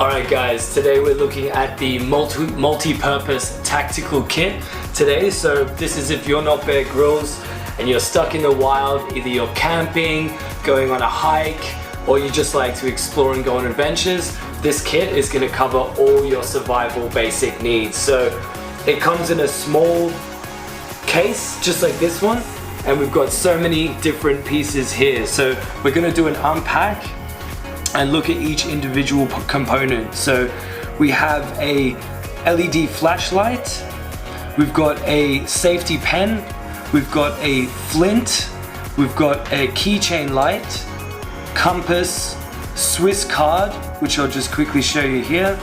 Alright guys, today we're looking at the multi-purpose tactical kit today. So this is if you're not Bear Grylls and you're stuck in the wild, either you're camping, going on a hike, or you just like to explore and go on adventures. This kit is going to cover all your survival basic needs. So it comes in a small case, just like this one, and we've got so many different pieces here. So we're going to do an unpack and look at each individual component. So we have a LED flashlight, we've got a safety pen, we've got a flint, we've got a keychain light, compass, Swiss card, which I'll just quickly show you here,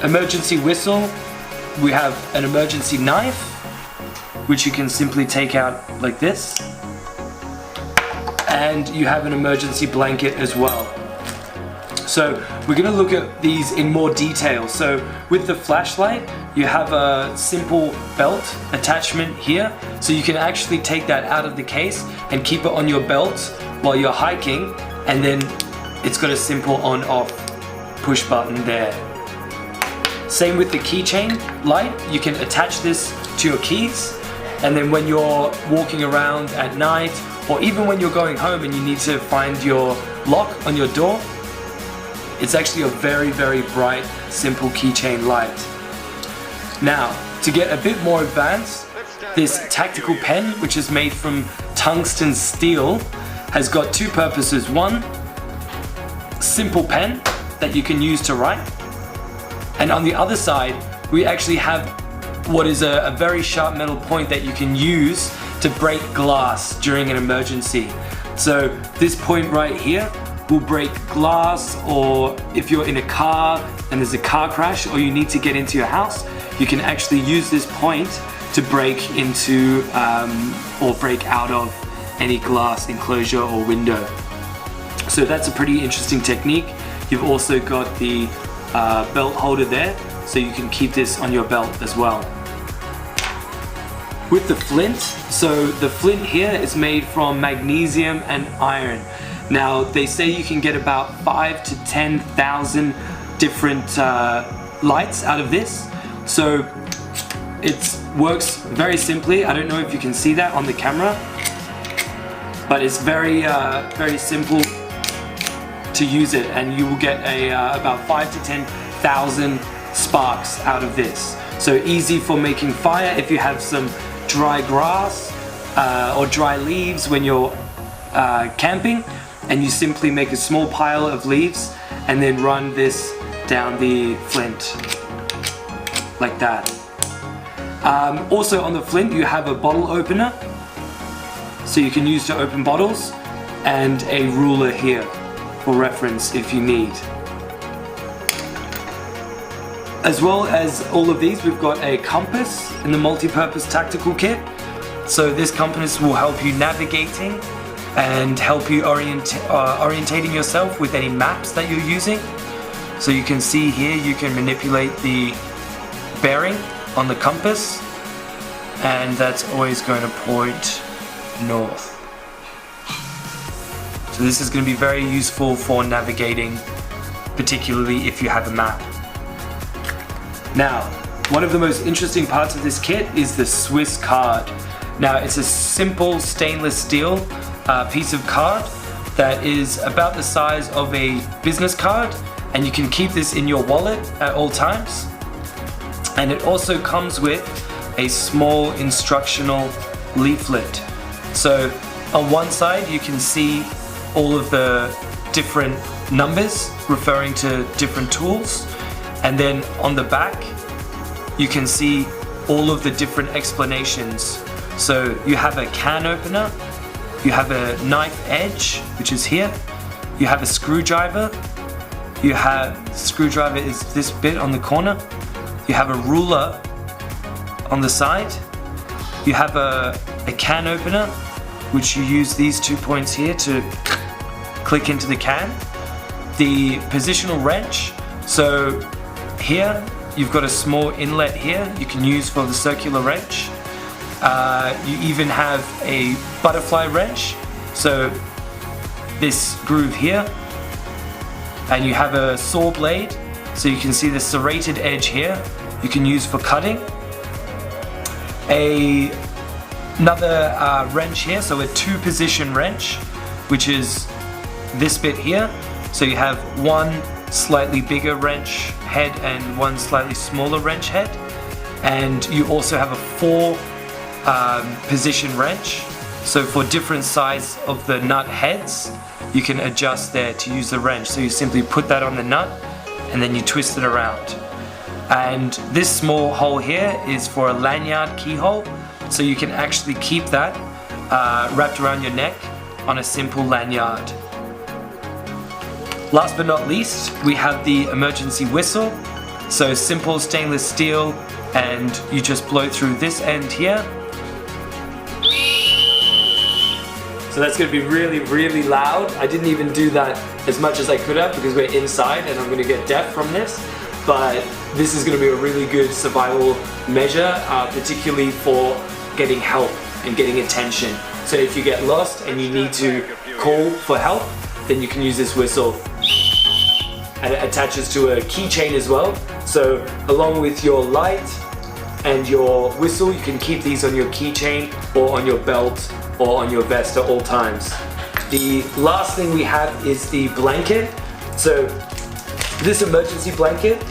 emergency whistle, we have an emergency knife, which you can simply take out like this, and you have an emergency blanket as well. So we're going to look at these in more detail. So with the flashlight, you have a simple belt attachment here, so you can actually take that out of the case and keep it on your belt while you're hiking, and then it's got a simple on-off push button there. Same with the keychain light, you can attach this to your keys, and then when you're walking around at night, or even when you're going home and you need to find your lock on your door, it's actually a very, very bright, simple keychain light. Now, to get a bit more advanced, this tactical pen, which is made from tungsten steel, has got two purposes. One, simple pen that you can use to write. And on the other side, we actually have what is a very sharp metal point that you can use to break glass during an emergency. So this point right here will break glass, or if you're in a car and there's a car crash or you need to get into your house, you can actually use this point to break into or break out of any glass enclosure or window. So that's a pretty interesting technique. You've also got the belt holder there, so you can keep this on your belt as well. With the flint, so the flint here is made from magnesium and iron. Now they say you can get about 5,000 to 10,000 different lights out of this. So it works very simply. I don't know if you can see that on the camera, but it's very very simple to use it, and you will get about 5,000 to 10,000 sparks out of this. So easy for making fire if you have some dry grass or dry leaves when you're camping, and you simply make a small pile of leaves and then run this down the flint like that. Also on the flint you have a bottle opener, so you can use to open bottles, and a ruler here for reference if you need. As well as all of these, we've got a compass in the multi-purpose tactical kit. So this compass will help you navigating and help you orientating yourself with any maps that you're using. So you can see here, you can manipulate the bearing on the compass, and that's always going to point north. So this is going to be very useful for navigating, particularly if you have a map. Now, one of the most interesting parts of this kit is the Swiss card. Now, it's a simple stainless steel piece of card that is about the size of a business card, and you can keep this in your wallet at all times. And it also comes with a small instructional leaflet. So on one side you can see all of the different numbers referring to different tools, and then on the back you can see all of the different explanations. So you have a can opener, you have a knife edge, which is here, you have a screwdriver, screwdriver is this bit on the corner, you have a ruler on the side, you have a can opener, which you use these 2 points here to click into the can, the positional wrench. So here you've got a small inlet here you can use for the circular wrench. You even have a butterfly wrench, so this groove here and you have a saw blade, so you can see the serrated edge here you can use for cutting. Another wrench here, so a 2-position wrench, which is this bit here. So you have one slightly bigger wrench head and one slightly smaller wrench head, and you also have a 4-position wrench. So for different size of the nut heads, you can adjust there to use the wrench. So you simply put that on the nut and then you twist it around. And this small hole here is for a lanyard keyhole, so you can actually keep that wrapped around your neck on a simple lanyard. Last but not least, we have the emergency whistle. So simple stainless steel, and you just blow through this end here. So that's going to be really, really loud. I didn't even do that as much as I could have because we're inside and I'm going to get deaf from this. But this is going to be a really good survival measure, particularly for getting help and getting attention. So if you get lost and you need to call for help, then you can use this whistle. And it attaches to a keychain as well. So along with your light and your whistle, you can keep these on your keychain or on your belt or on your vest at all times. The last thing we have is the blanket. So this emergency blanket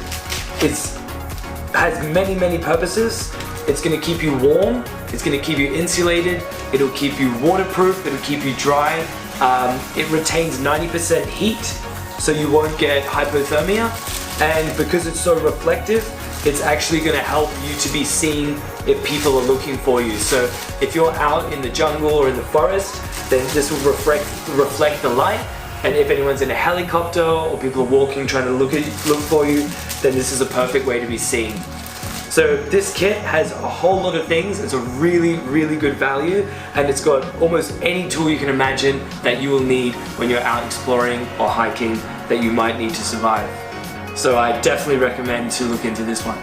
has many purposes. It's going to keep you warm, it's going to keep you insulated, it'll keep you waterproof, it'll keep you dry. It retains 90% heat, so you won't get hypothermia. And because it's so reflective, it's actually going to help you to be seen if people are looking for you. So if you're out in the jungle or in the forest, then this will reflect the light. And if anyone's in a helicopter or people are walking trying to look for you, then this is a perfect way to be seen. So this kit has a whole lot of things. It's a really good value, and it's got almost any tool you can imagine that you will need when you're out exploring or hiking that you might need to survive. So I definitely recommend to look into this one.